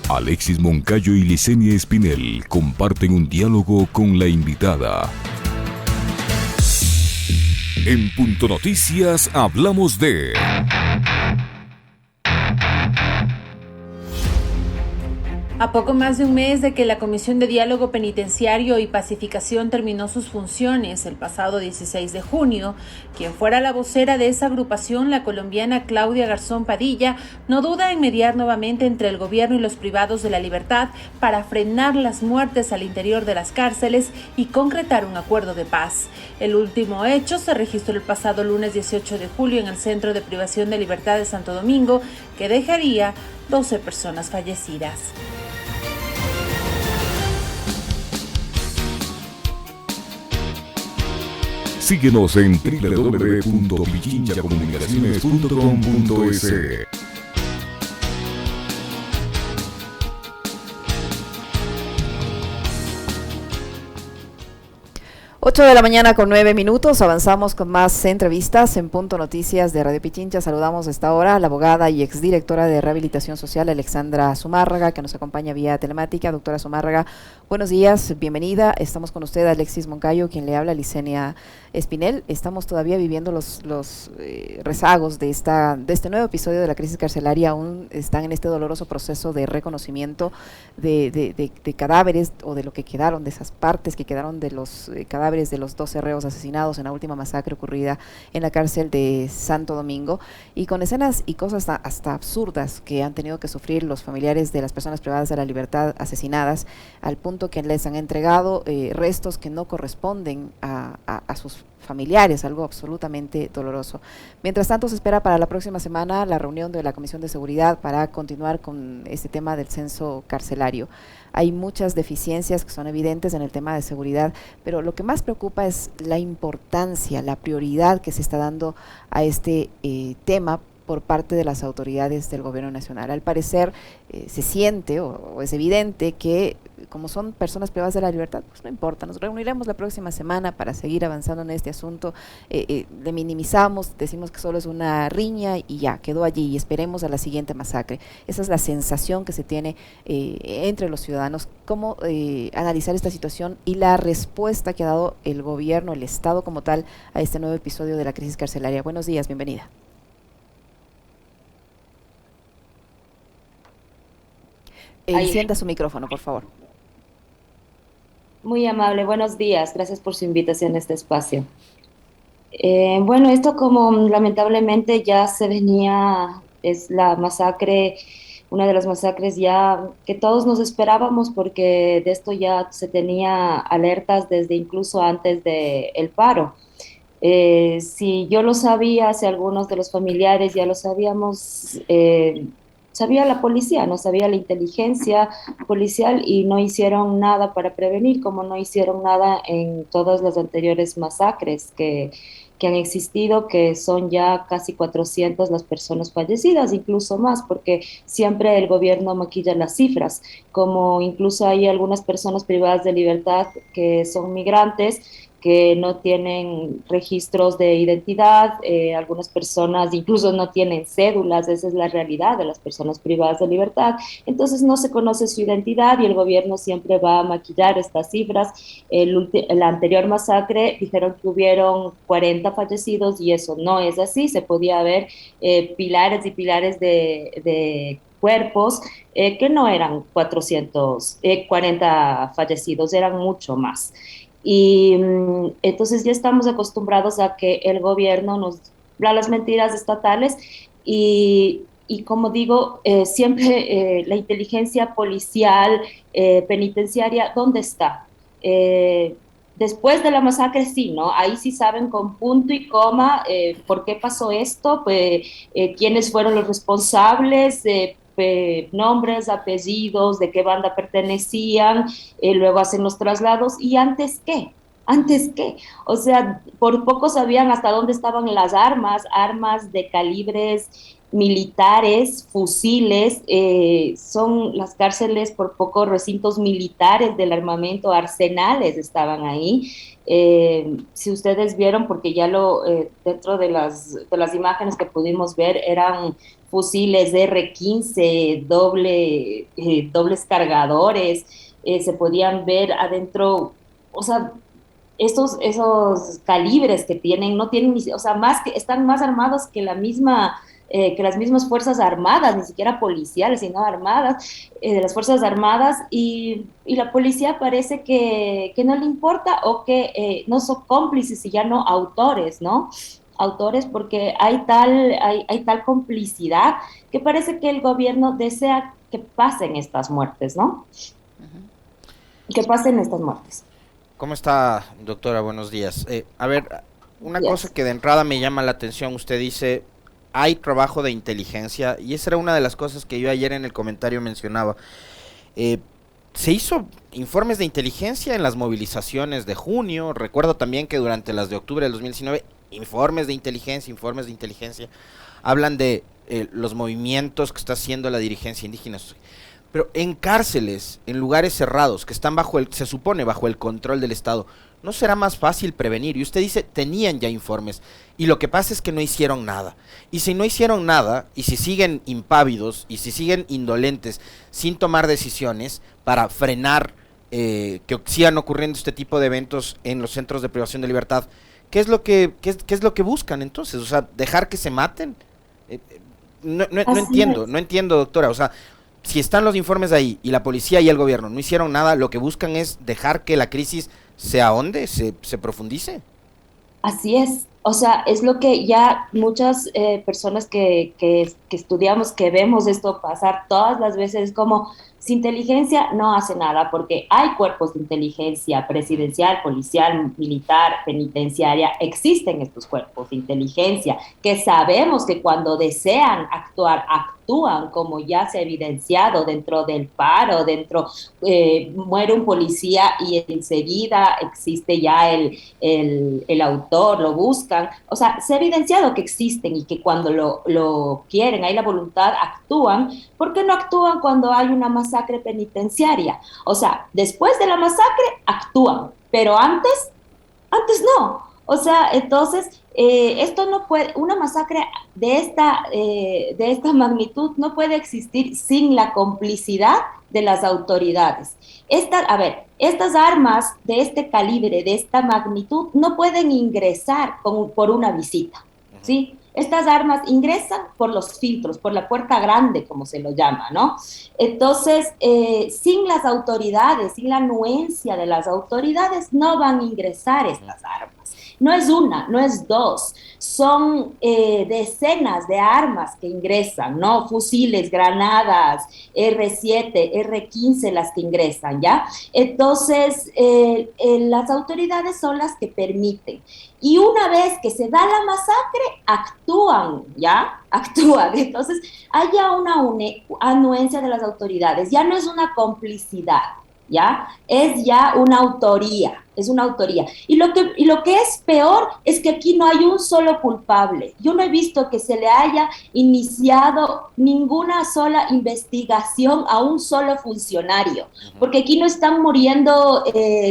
Alexis Moncayo y Licenia Espinel comparten un diálogo con la invitada. En Punto Noticias hablamos de... A poco más de un mes de que la Comisión de Diálogo Penitenciario y Pacificación terminó sus funciones el pasado 16 de junio, quien fuera la vocera de esa agrupación, la colombiana Claudia Garzón Padilla, no duda en mediar nuevamente entre el gobierno y los privados de la libertad para frenar las muertes al interior de las cárceles y concretar un acuerdo de paz. El último hecho se registró el pasado lunes 18 de julio en el Centro de Privación de Libertad de Santo Domingo, que dejaría 12 personas fallecidas. Síguenos en www.pichinchacomunicaciones.com.es. 8 de la mañana con 9 minutos, avanzamos con más entrevistas en Punto Noticias de Radio Pichincha. Saludamos a esta hora a la abogada y exdirectora de Rehabilitación Social, Alexandra Zumárraga, que nos acompaña vía telemática. Doctora Zumárraga, buenos días, bienvenida. Estamos con usted, Alexis Moncayo, quien le habla, Licenia Espinel. Estamos todavía viviendo los rezagos de este nuevo episodio de la crisis carcelaria. Aún están en este doloroso proceso de reconocimiento de cadáveres, o de lo que quedaron, de esas partes que quedaron de los cadáveres de los 12 reos asesinados en la última masacre ocurrida en la cárcel de Santo Domingo, y con escenas y cosas hasta absurdas que han tenido que sufrir los familiares de las personas privadas de la libertad asesinadas, al punto que les han entregado restos que no corresponden a sus familiares, algo absolutamente doloroso. Mientras tanto, se espera para la próxima semana la reunión de la Comisión de Seguridad para continuar con este tema del censo carcelario. Hay muchas deficiencias que son evidentes en el tema de seguridad, pero lo que más preocupa es la importancia, la prioridad que se está dando a este tema por parte de las autoridades del gobierno nacional. Al parecer se siente o es evidente que como son personas privadas de la libertad, pues no importa, nos reuniremos la próxima semana para seguir avanzando en este asunto, le minimizamos, decimos que solo es una riña y ya, quedó allí y esperemos a la siguiente masacre. Esa es la sensación que se tiene entre los ciudadanos. ¿Cómo analizar esta situación y la respuesta que ha dado el gobierno, el Estado como tal, a este nuevo episodio de la crisis carcelaria? Buenos días, bienvenida. Encienda su micrófono, por favor. Muy amable, buenos días. Gracias por su invitación a este espacio. Bueno, esto como lamentablemente ya se venía, es la masacre, una de las masacres ya que todos nos esperábamos, porque de esto ya se tenía alertas desde incluso antes del paro. Si yo lo sabía, si algunos de los familiares ya lo sabíamos, sabía la policía, no sabía la inteligencia policial, y no hicieron nada para prevenir, como no hicieron nada en todas las anteriores masacres que han existido, que son ya casi 400 las personas fallecidas, incluso más, porque siempre el gobierno maquilla las cifras, como incluso hay algunas personas privadas de libertad que son migrantes, que no tienen registros de identidad, algunas personas incluso no tienen cédulas. Esa es la realidad de las personas privadas de libertad. Entonces no se conoce su identidad y el gobierno siempre va a maquillar estas cifras. La anterior masacre dijeron que hubieron 40 fallecidos y eso no es así. Se podía ver pilares y pilares de cuerpos que no eran 440 fallecidos, eran mucho más. Y entonces ya estamos acostumbrados a que el gobierno nos da las mentiras estatales y como digo, siempre la inteligencia policial, penitenciaria, ¿dónde está? Después de la masacre sí, ¿no? Ahí sí saben con punto y coma por qué pasó esto, pues, quiénes fueron los responsables, nombres, apellidos, de qué banda pertenecían, luego hacen los traslados. ¿Y antes qué? ¿Antes qué? O sea, por poco sabían hasta dónde estaban las armas de calibres militares, fusiles, son las cárceles por poco recintos militares del armamento, arsenales estaban ahí. Si ustedes vieron, porque ya dentro de las imágenes que pudimos ver, eran fusiles R-15, dobles cargadores, se podían ver adentro, o sea, esos calibres que tienen, no tienen, o sea, están más armados que las mismas fuerzas armadas, ni siquiera policiales, sino armadas, de las fuerzas armadas, y la policía parece que no le importa o que no son cómplices y ya no autores, ¿no? Autores, porque hay tal complicidad que parece que el gobierno desea que pasen estas muertes, ¿no? Que pasen estas muertes. ¿Cómo está, doctora? Buenos días. A ver, una Yes. cosa que de entrada me llama la atención, usted dice, hay trabajo de inteligencia, y esa era una de las cosas que yo ayer en el comentario mencionaba. Se hizo informes de inteligencia en las movilizaciones de junio, recuerdo también que durante las de octubre del 2019, informes de inteligencia, hablan de los movimientos que está haciendo la dirigencia indígena. Pero en cárceles, en lugares cerrados, que están se supone bajo el control del Estado, ¿no será más fácil prevenir? Y usted dice, tenían ya informes, y lo que pasa es que no hicieron nada. Y si no hicieron nada, y si siguen impávidos, y si siguen indolentes, sin tomar decisiones para frenar que sigan ocurriendo este tipo de eventos en los centros de privación de libertad, ¿qué es lo que buscan entonces? O sea, ¿dejar que se maten? No entiendo, doctora, o sea, si están los informes ahí y la policía y el gobierno no hicieron nada, lo que buscan es dejar que la crisis se ahonde, se profundice. Así es, o sea, es lo que ya muchas personas que estudiamos, que vemos esto pasar todas las veces, es como, sin inteligencia no hace nada, porque hay cuerpos de inteligencia presidencial, policial, militar, penitenciaria, existen estos cuerpos de inteligencia, que sabemos que cuando desean actuar, actúan, como ya se ha evidenciado dentro del paro, muere un policía y enseguida existe ya el autor, lo buscan. O sea, se ha evidenciado que existen y que cuando lo quieren, hay la voluntad, actúan. ¿Por qué no actúan cuando hay una masacre penitenciaria? O sea, después de la masacre actúan, pero antes no. O sea, entonces, esto no puede, una masacre de esta magnitud no puede existir sin la complicidad de las autoridades. Estas armas de este calibre, de esta magnitud, no pueden ingresar por una visita, ¿sí? Estas armas ingresan por los filtros, por la puerta grande, como se lo llama, ¿no? Entonces, sin las autoridades, sin la anuencia de las autoridades, no van a ingresar estas armas. No es una, no es dos, son decenas de armas que ingresan, ¿no? Fusiles, granadas, R-7, R-15 las que ingresan, ¿ya? Entonces, las autoridades son las que permiten. Y una vez que se da la masacre, actúan, ¿ya? Actúan. Entonces, hay ya una anuencia de las autoridades, ya no es una complicidad, ¿ya? Es ya una autoría, es una autoría. Y lo que es peor es que aquí no hay un solo culpable. Yo no he visto que se le haya iniciado ninguna sola investigación a un solo funcionario, porque aquí no están muriendo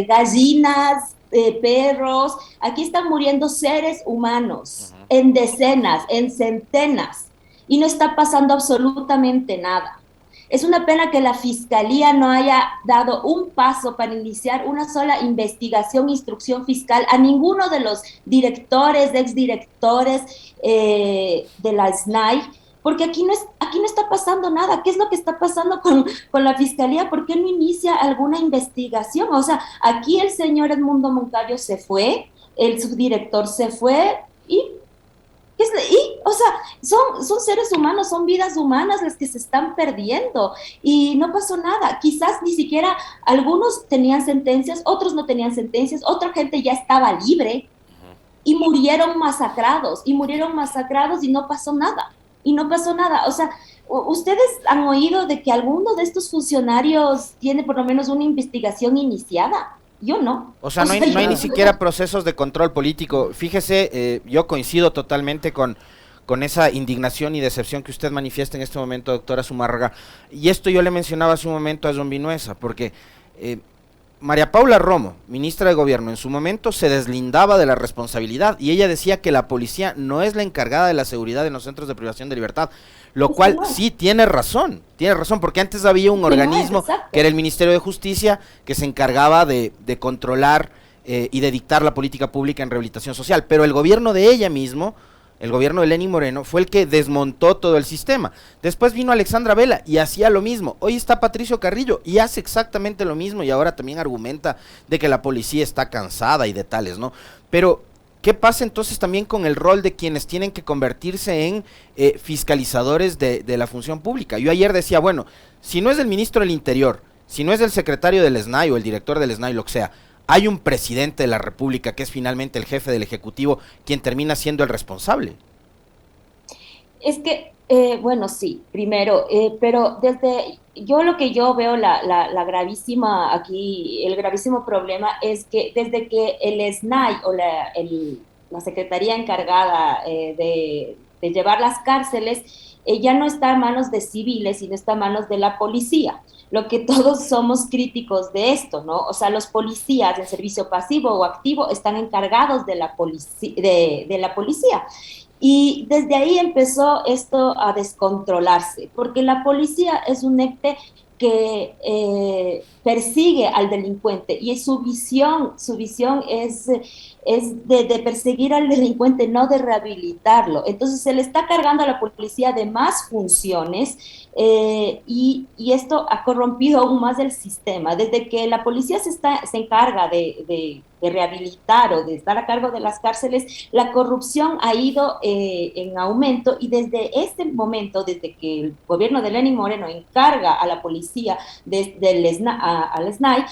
gallinas, perros, aquí están muriendo seres humanos, en decenas, en centenas, y no está pasando absolutamente nada. Es una pena que la Fiscalía no haya dado un paso para iniciar una sola investigación, instrucción fiscal a ninguno de los directores, exdirectores de la SNAI, porque aquí no está pasando nada. ¿Qué es lo que está pasando con la Fiscalía? ¿Por qué no inicia alguna investigación? O sea, aquí el señor Edmundo Moncayo se fue, el subdirector se fue, o sea, son seres humanos, son vidas humanas las que se están perdiendo y no pasó nada. Quizás ni siquiera algunos tenían sentencias, otros no tenían sentencias, otra gente ya estaba libre y murieron masacrados y no pasó nada. Y no pasó nada. O sea, ¿ustedes han oído de que alguno de estos funcionarios tiene por lo menos una investigación iniciada? Yo no. O sea, no hay ni siquiera procesos de control político. Fíjese, yo coincido totalmente con con esa indignación y decepción que usted manifiesta en este momento, doctora Zumárraga. Y esto yo le mencionaba hace un momento a John Vinuesa, porque María Paula Romo, ministra de Gobierno, en su momento se deslindaba de la responsabilidad y ella decía que la policía no es la encargada de la seguridad en los centros de privación de libertad, lo cual sí tiene razón, porque antes había un organismo que era el Ministerio de Justicia que se encargaba de controlar y de dictar la política pública en rehabilitación social, pero el gobierno de ella mismo, el gobierno de Lenín Moreno, fue el que desmontó todo el sistema. Después vino Alexandra Vela y hacía lo mismo. Hoy está Patricio Carrillo y hace exactamente lo mismo y ahora también argumenta de que la policía está cansada y de tales, ¿no? Pero ¿qué pasa entonces también con el rol de quienes tienen que convertirse en fiscalizadores de la función pública? Yo ayer decía, bueno, si no es el ministro del Interior, si no es el secretario del SNAI o el director del SNAI, lo que sea, hay un presidente de la República que es finalmente el jefe del Ejecutivo quien termina siendo el responsable. Es que, bueno, sí, primero, pero desde yo lo que yo veo la gravísima aquí, el gravísimo problema es que desde que el SNAI o la secretaría encargada de llevar las cárceles ya no está en manos de civiles, sino está en manos de la policía. Lo que todos somos críticos de esto, ¿no? O sea, los policías en servicio pasivo o activo están encargados de la policía. Y desde ahí empezó esto a descontrolarse, porque la policía es un ente que persigue al delincuente y su visión es de perseguir al delincuente, no de rehabilitarlo. Entonces se le está cargando a la policía de más funciones y esto ha corrompido aún más el sistema. Desde que la policía se encarga de rehabilitar o de estar a cargo de las cárceles, la corrupción ha ido en aumento y desde este momento, desde que el gobierno de Lenín Moreno encarga a la policía al SNAI,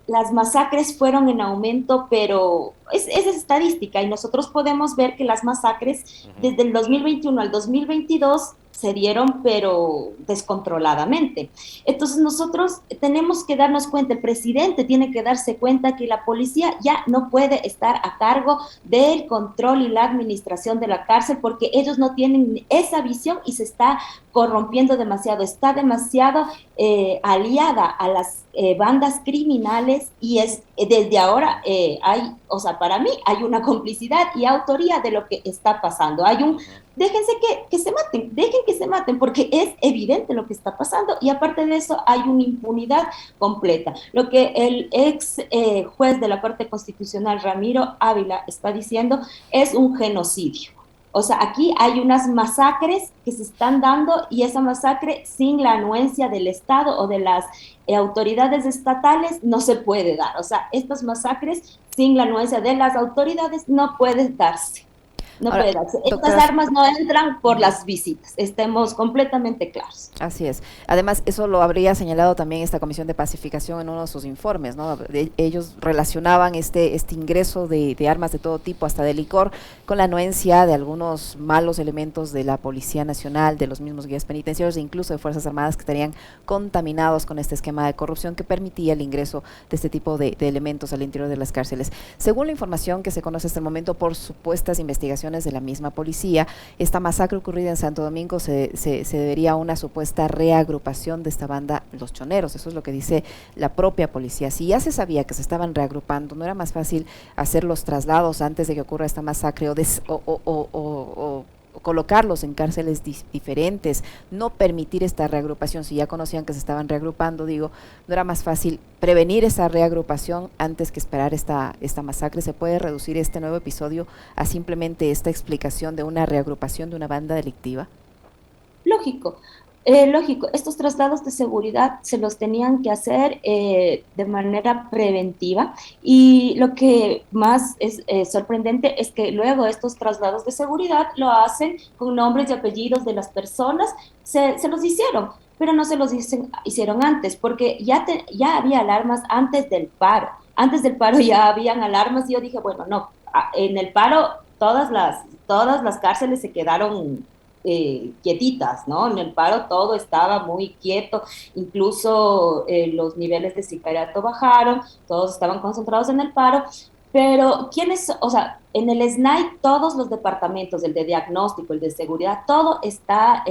las masacres fueron en aumento, pero es estadística y nosotros podemos ver que las masacres desde el 2021 al 2022 se dieron, pero descontroladamente. Entonces nosotros tenemos que darnos cuenta, el presidente tiene que darse cuenta que la policía ya no puede estar a cargo del control y la administración de la cárcel porque ellos no tienen esa visión y se está corrompiendo demasiado, está demasiado aliada a las bandas criminales y es desde ahora o sea, para mí hay una complicidad y autoría de lo que está pasando. Déjense que se maten, dejen que se maten, porque es evidente lo que está pasando y aparte de eso hay una impunidad completa. Lo que el ex juez de la Corte Constitucional, Ramiro Ávila, está diciendo es un genocidio. O sea, aquí hay unas masacres que se están dando y esa masacre sin la anuencia del Estado o de las autoridades estatales no se puede dar. O sea, estas masacres sin la anuencia de las autoridades no pueden darse. No puede darse. Estas armas no entran por las visitas, estemos completamente claros. Así es. Además, eso lo habría señalado también esta Comisión de Pacificación en uno de sus informes, ¿no? Ellos relacionaban este ingreso de armas de todo tipo, hasta de licor, con la anuencia de algunos malos elementos de la Policía Nacional, de los mismos guías penitenciarios e incluso de Fuerzas Armadas que estarían contaminados con este esquema de corrupción que permitía el ingreso de este tipo de elementos al interior de las cárceles. Según la información que se conoce hasta el momento por supuestas investigaciones de la misma policía, esta masacre ocurrida en Santo Domingo se debería a una supuesta reagrupación de esta banda Los Choneros. Eso es lo que dice la propia policía. Si ya se sabía que se estaban reagrupando, ¿no era más fácil hacer los traslados antes de que ocurra esta masacre o colocarlos en cárceles diferentes, no permitir esta reagrupación? Si ya conocían que se estaban reagrupando, digo, ¿no era más fácil prevenir esa reagrupación antes que esperar esta masacre? ¿Se puede reducir este nuevo episodio a simplemente esta explicación de una reagrupación de una banda delictiva? Lógico. Lógico, estos traslados de seguridad se los tenían que hacer de manera preventiva y lo que más es sorprendente es que luego estos traslados de seguridad lo hacen con nombres y apellidos de las personas, se los hicieron, pero no se los hicieron antes porque ya había alarmas antes del paro ya habían alarmas y yo dije, bueno, no, en el paro todas las cárceles se quedaron quietitas, ¿no? En el paro todo estaba muy quieto, incluso los niveles de sicariato bajaron, todos estaban concentrados en el paro, Pero, ¿quiénes? O sea, en el SNAI todos los departamentos, el de diagnóstico, el de seguridad, todo está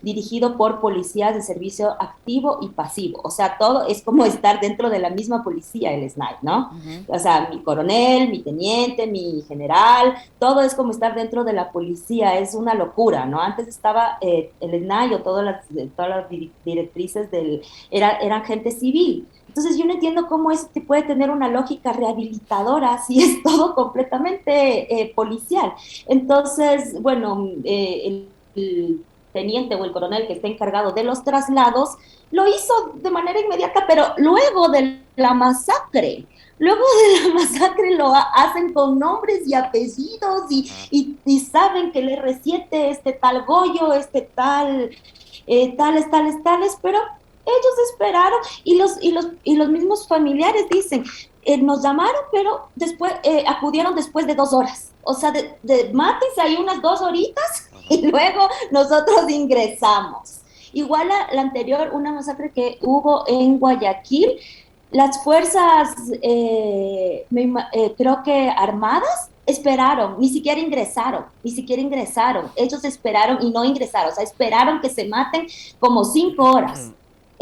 dirigido por policías de servicio activo y pasivo. O sea, todo es como estar dentro de la misma policía, el SNAI, ¿no? O sea, mi coronel, mi teniente, mi general, todo es como estar dentro de la policía, es una locura, ¿no? Antes estaba el SNAI o todas las directrices eran gente civil. Entonces yo no entiendo cómo eso te puede tener una lógica rehabilitadora si es todo completamente policial. Entonces, bueno, el teniente o el coronel que está encargado de los traslados lo hizo de manera inmediata, pero luego de la masacre. Luego de la masacre lo hacen con nombres y apellidos y saben que el R7, este tal Goyo, este tal, tales, pero ellos esperaron y los mismos familiares dicen, nos llamaron, pero después acudieron después de 2 horas. O sea, mátense ahí unas 2 horitas y luego nosotros ingresamos. Igual a la anterior, una masacre que hubo en Guayaquil, las fuerzas, creo que armadas, esperaron, ni siquiera ingresaron. Ellos esperaron y no ingresaron, o sea, esperaron que se maten como 5 horas.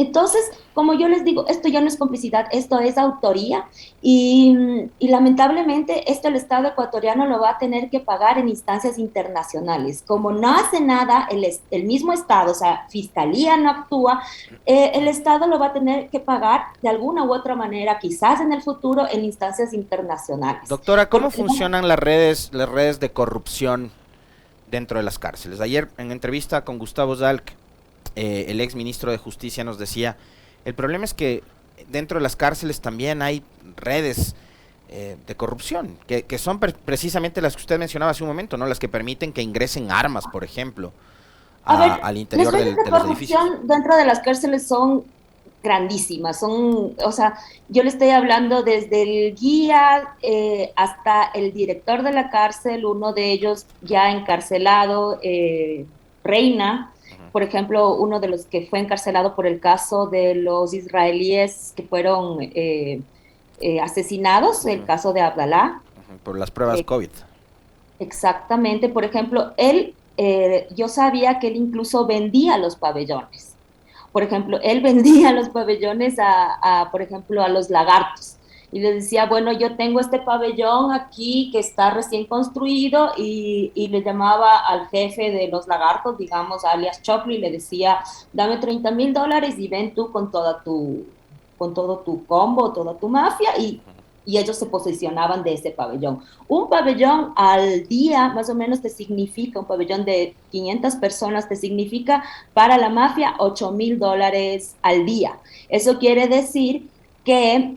Entonces, como yo les digo, esto ya no es complicidad, esto es autoría y lamentablemente esto el Estado ecuatoriano lo va a tener que pagar en instancias internacionales. Como no hace nada el mismo Estado, o sea, Fiscalía no actúa, el Estado lo va a tener que pagar de alguna u otra manera, quizás en el futuro, en instancias internacionales. Doctora, ¿cómo funcionan las redes de corrupción dentro de las cárceles? Ayer en entrevista con Gustavo Zalc, el ex ministro de Justicia nos decía, el problema es que dentro de las cárceles también hay redes de corrupción, que son precisamente las que usted mencionaba hace un momento, ¿no? Las que permiten que ingresen armas, por ejemplo, al interior de los edificios. Dentro de las cárceles son grandísimas, o sea, yo le estoy hablando desde el guía hasta el director de la cárcel, uno de ellos ya encarcelado, Reina, por ejemplo, uno de los que fue encarcelado por el caso de los israelíes que fueron asesinados, el caso de Abdalá. Por las pruebas COVID. Exactamente, por ejemplo, yo sabía que él incluso vendía los pabellones. Por ejemplo, él vendía los pabellones por ejemplo, a los lagartos. Y le decía, bueno, yo tengo este pabellón aquí que está recién construido y le llamaba al jefe de los lagartos, digamos, alias Choclo, y le decía, dame $30,000 y ven tú con todo tu combo, toda tu mafia, y ellos se posicionaban de ese pabellón. Un pabellón al día, más o menos, te significa, un pabellón de 500 personas, te significa para la mafia $8,000 al día. Eso quiere decir que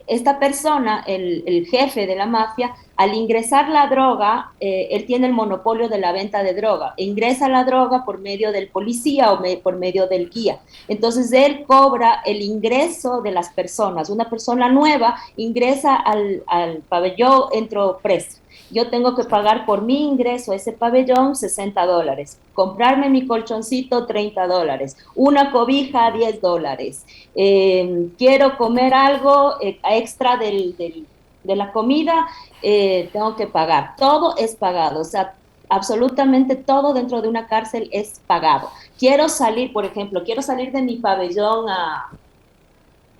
esta persona, el jefe de la mafia, al ingresar la droga, él tiene el monopolio de la venta de droga, ingresa la droga por medio del policía o por medio del guía. Entonces él cobra el ingreso de las personas. Una persona nueva ingresa al pabellón, entró preso. Yo tengo que pagar por mi ingreso a ese pabellón $60, comprarme mi colchoncito $30, una cobija $10, quiero comer algo extra de la comida, tengo que pagar. Todo es pagado, o sea, absolutamente todo dentro de una cárcel es pagado. Quiero salir, por ejemplo, de mi pabellón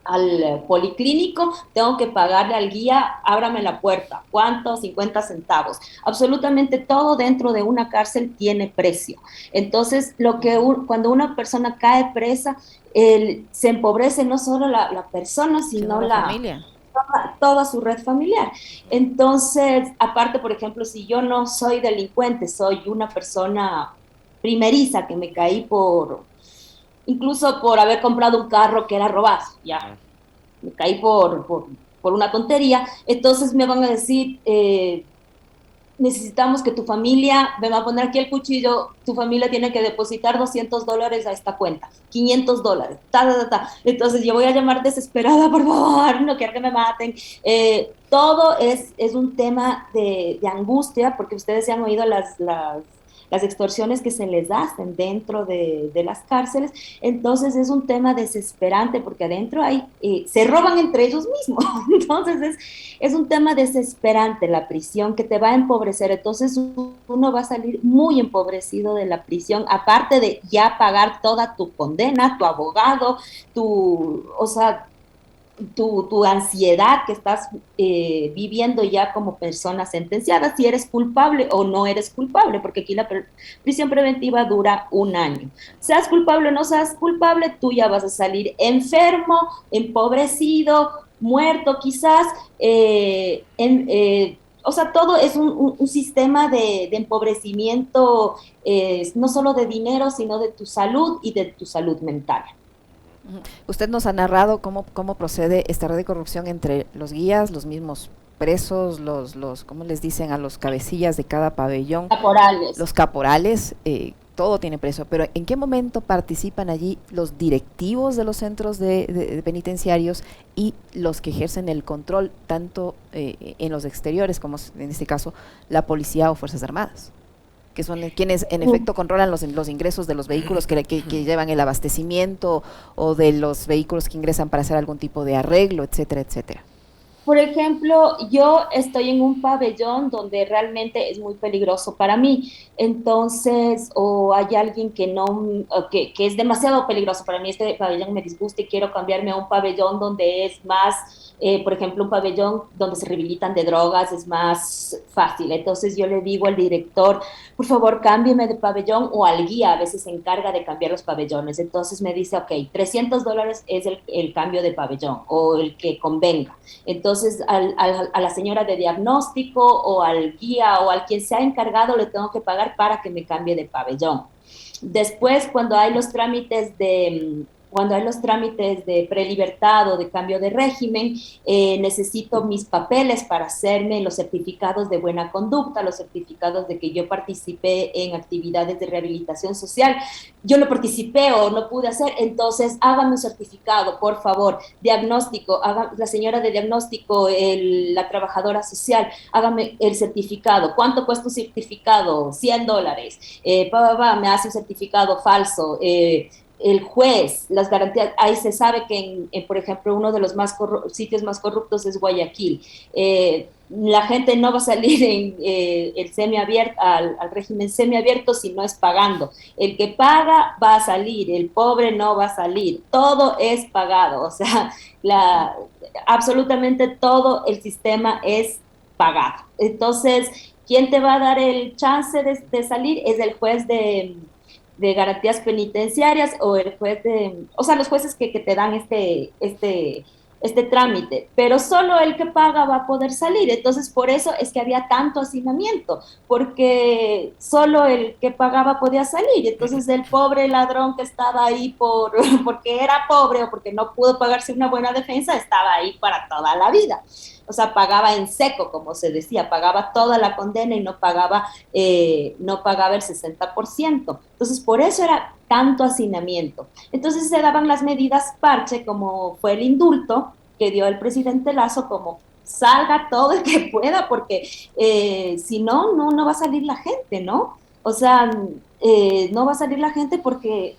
al policlínico, tengo que pagarle al guía, ábrame la puerta, ¿cuánto? 50 centavos. Absolutamente todo dentro de una cárcel tiene precio. Entonces, cuando una persona cae presa, se empobrece no solo la persona, sino la familia. Toda su red familiar. Entonces, aparte, por ejemplo, si yo no soy delincuente, soy una persona primeriza que me caí incluso por haber comprado un carro que era robado, ya, me caí por una tontería, entonces me van a decir, necesitamos que tu familia, me va a poner aquí el cuchillo, tu familia tiene que depositar $200 a esta cuenta, $500, entonces yo voy a llamar desesperada, por favor, no quiero que me maten. Todo es un tema de angustia, porque ustedes se han oído las las extorsiones que se les hacen dentro de las cárceles. Entonces es un tema desesperante porque adentro se roban entre ellos mismos. Entonces es un tema desesperante la prisión que te va a empobrecer. Entonces uno va a salir muy empobrecido de la prisión, aparte de ya pagar toda tu condena, tu abogado, o sea, tu ansiedad que estás viviendo ya como persona sentenciada, si eres culpable o no eres culpable, porque aquí la prisión preventiva dura 1 año. Seas culpable o no seas culpable, tú ya vas a salir enfermo, empobrecido, muerto quizás, o sea, todo es un sistema de empobrecimiento, no solo de dinero, sino de tu salud y de tu salud mental. Usted nos ha narrado cómo procede esta red de corrupción entre los guías, los mismos presos, ¿cómo les dicen a los cabecillas de cada pabellón? Caporales. Los caporales, todo tiene preso, pero ¿en qué momento participan allí los directivos de los centros de penitenciarios y los que ejercen el control tanto en los exteriores como en este caso la policía o Fuerzas Armadas? Que son quienes en efecto controlan los ingresos de los vehículos que llevan el abastecimiento o de los vehículos que ingresan para hacer algún tipo de arreglo, etcétera, etcétera. Por ejemplo, yo estoy en un pabellón donde realmente es muy peligroso para mí, entonces, o hay alguien que es demasiado peligroso para mí, este pabellón me disgusta y quiero cambiarme a un pabellón donde es más, por ejemplo, un pabellón donde se rehabilitan de drogas, es más fácil. Entonces yo le digo al director, por favor, cámbieme de pabellón, o al guía, a veces se encarga de cambiar los pabellones. Entonces me dice, ok, $300 es el cambio de pabellón, o el que convenga. Entonces a la señora de diagnóstico o al guía o al quien se ha encargado le tengo que pagar para que me cambie de pabellón. Después, cuando hay los trámites de prelibertad o de cambio de régimen, necesito mis papeles para hacerme los certificados de buena conducta, los certificados de que yo participé en actividades de rehabilitación social. Yo no participé o no pude hacer, entonces hágame un certificado, por favor. Diagnóstico, la señora de diagnóstico, la trabajadora social, hágame el certificado. ¿Cuánto cuesta un certificado? $100. Me hace un certificado falso. El juez, las garantías, ahí se sabe que por ejemplo, uno de los sitios más corruptos es Guayaquil. La gente no va a salir en el semiabierto, al régimen semiabierto si no es pagando. El que paga va a salir, el pobre no va a salir. Todo es pagado, o sea, absolutamente todo el sistema es pagado. Entonces, ¿quién te va a dar el chance de salir? Es el juez de garantías penitenciarias o los jueces que te dan este trámite, pero solo el que paga va a poder salir. Entonces, por eso es que había tanto hacinamiento, porque solo el que pagaba podía salir. Entonces, el pobre ladrón que estaba ahí porque era pobre o porque no pudo pagarse una buena defensa, estaba ahí para toda la vida. O sea, pagaba en seco, como se decía, pagaba toda la condena y no pagaba el 60%. Entonces, por eso era tanto hacinamiento. Entonces se daban las medidas parche, como fue el indulto que dio el presidente Lazo, como salga todo el que pueda, porque si no va a salir la gente, ¿no? O sea, no va a salir la gente porque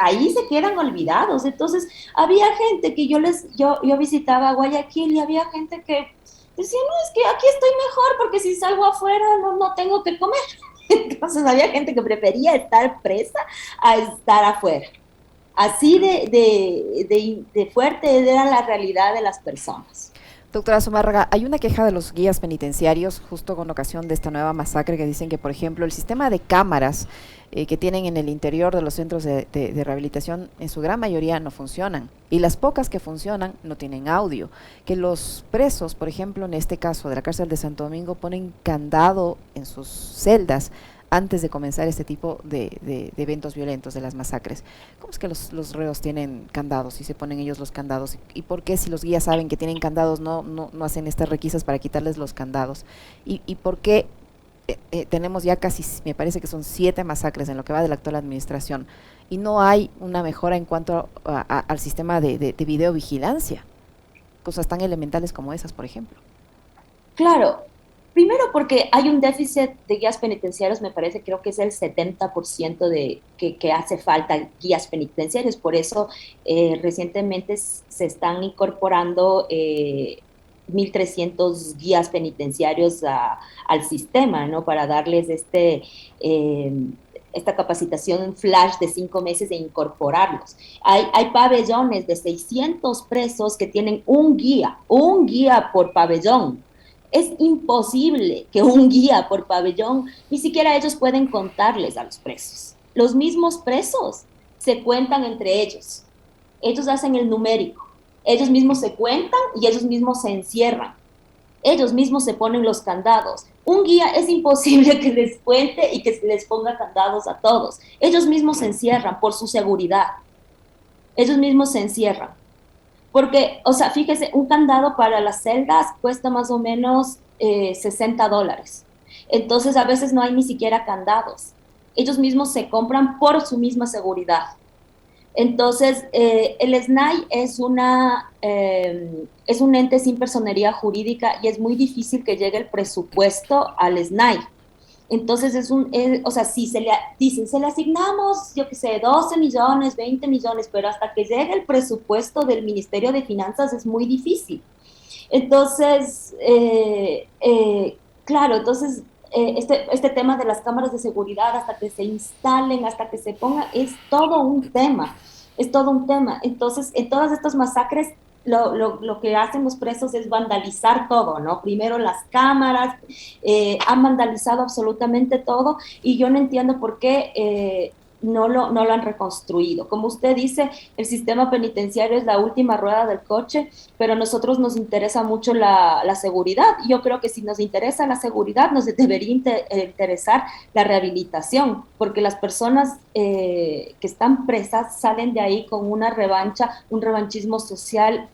ahí se quedan olvidados. Entonces, había gente que yo visitaba Guayaquil y había gente que decía, no, es que aquí estoy mejor porque si salgo afuera no tengo que comer. Entonces, había gente que prefería estar presa a estar afuera. Así de fuerte era la realidad de las personas. Doctora Zumárraga, hay una queja de los guías penitenciarios justo con ocasión de esta nueva masacre que dicen que, por ejemplo, el sistema de cámaras que tienen en el interior de los centros de rehabilitación en su gran mayoría no funcionan, y las pocas que funcionan no tienen audio, que los presos, por ejemplo, en este caso de la cárcel de Santo Domingo, ponen candado en sus celdas antes de comenzar este tipo de eventos violentos, de las masacres. ¿Cómo es que los reos tienen candados y se ponen ellos los candados? ¿Y por qué, si los guías saben que tienen candados, no hacen estas requisas para quitarles los candados? ¿Y por qué tenemos ya casi, me parece que son 7 masacres en lo que va de la actual administración, y no hay una mejora en cuanto al sistema de videovigilancia? Cosas tan elementales como esas, por ejemplo. Claro. Primero porque hay un déficit de guías penitenciarios, me parece, creo que es el 70% de que hace falta guías penitenciarios. Por eso recientemente se están incorporando 1.300 guías penitenciarios al sistema, ¿no? Para darles esta capacitación flash de 5 meses e incorporarlos. Hay pabellones de 600 presos que tienen un guía por pabellón. Es imposible que un guía por pabellón, ni siquiera ellos pueden contarles a los presos. Los mismos presos se cuentan entre ellos. Ellos hacen el numérico. Ellos mismos se cuentan y ellos mismos se encierran. Ellos mismos se ponen los candados. Un guía es imposible que les cuente y que les ponga candados a todos. Ellos mismos se encierran por su seguridad. Ellos mismos se encierran. Porque, o sea, fíjese, un candado para las celdas cuesta más o menos $60. Entonces, a veces no hay ni siquiera candados. Ellos mismos se compran por su misma seguridad. Entonces, el SNAI es un ente sin personería jurídica y es muy difícil que llegue el presupuesto al SNAI. Entonces, o sea, si se le asignamos, yo qué sé, 12 millones, 20 millones, pero hasta que llegue el presupuesto del Ministerio de Finanzas es muy difícil. Entonces, claro, entonces, este tema de las cámaras de seguridad, hasta que se instalen, hasta que se pongan, es todo un tema. Entonces, en todas estas masacres, lo que hacen los presos es vandalizar todo, ¿no? Primero las cámaras, han vandalizado absolutamente todo y yo no entiendo por qué no lo han reconstruido. Como usted dice, el sistema penitenciario es la última rueda del coche, pero a nosotros nos interesa mucho la seguridad. Yo creo que si nos interesa la seguridad, nos debería interesar la rehabilitación, porque las personas que están presas salen de ahí con una revancha, un revanchismo social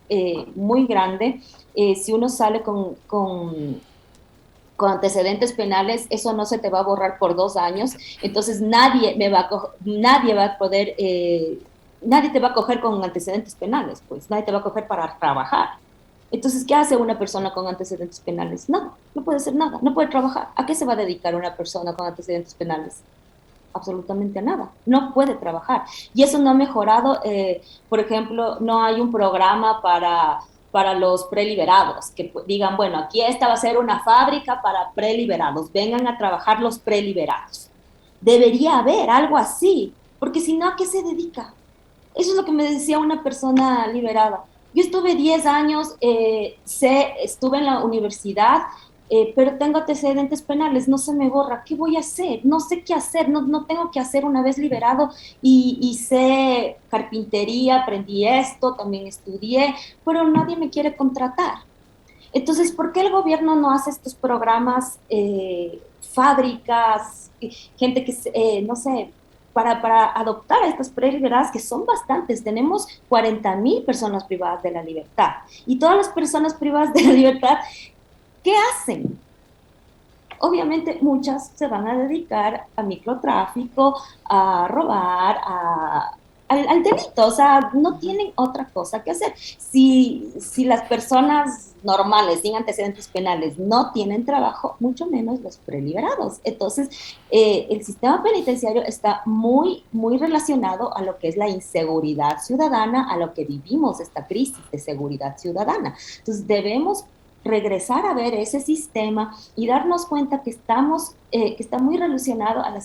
muy grande. Si uno sale con antecedentes penales, eso no se te va a borrar por 2 años, entonces nadie te va a coger con antecedentes penales, pues nadie te va a coger para trabajar. Entonces, ¿qué hace una persona con antecedentes penales? No puede hacer nada, no puede trabajar. ¿A qué se va a dedicar una persona con antecedentes penales? Absolutamente a nada, no puede trabajar. Y eso no ha mejorado, por ejemplo, no hay un programa para los preliberados, que digan, bueno, aquí esta va a ser una fábrica para preliberados, vengan a trabajar los preliberados. Debería haber algo así, porque si no, ¿a qué se dedica? Eso es lo que me decía una persona liberada. Yo estuve 10 años, estuve en la universidad, pero tengo antecedentes penales, no se me borra. ¿Qué voy a hacer? No sé qué hacer, no tengo que hacer una vez liberado y sé carpintería, aprendí esto, también estudié, pero nadie me quiere contratar. Entonces, ¿por qué el gobierno no hace estos programas, fábricas, gente que, no sé, para adoptar a estas preliberadas, que son bastantes? Tenemos 40,000 personas privadas de la libertad. Y todas las personas privadas de la libertad, ¿qué hacen? Obviamente muchas se van a dedicar a microtráfico, a robar, al delito, o sea, no tienen otra cosa que hacer. Si las personas normales, sin antecedentes penales, no tienen trabajo, mucho menos los preliberados. Entonces, el sistema penitenciario está muy, muy relacionado a lo que es la inseguridad ciudadana, a lo que vivimos, esta crisis de seguridad ciudadana. Entonces, debemos regresar a ver ese sistema y darnos cuenta que que está muy relacionado a la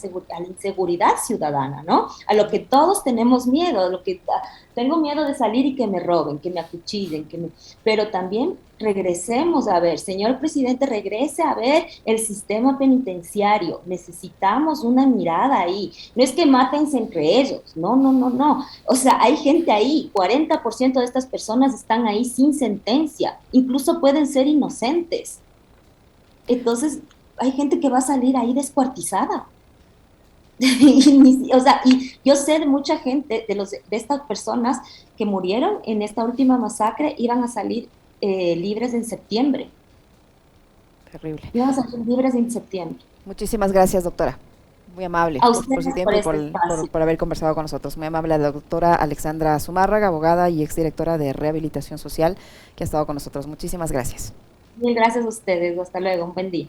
inseguridad ciudadana, ¿no? A lo que todos tenemos miedo, tengo miedo de salir y que me roben, que me acuchillen, pero también regresemos a ver, señor presidente, regrese a ver el sistema penitenciario. Necesitamos una mirada ahí. No es que mátense entre ellos, no. O sea, hay gente ahí, 40% de estas personas están ahí sin sentencia, incluso pueden ser inocentes. Entonces, hay gente que va a salir ahí descuartizada. O sea, y yo sé de mucha gente, de estas personas que murieron en esta última masacre, iban a salir libres en septiembre. Terrible. Iban a salir libres en septiembre. Muchísimas gracias, doctora. Muy amable A por su tiempo y por haber conversado con nosotros. Muy amable la doctora Alexandra Zumárraga, abogada y exdirectora de Rehabilitación Social, que ha estado con nosotros. Muchísimas gracias. Mil gracias a ustedes. Hasta luego. Un buen día.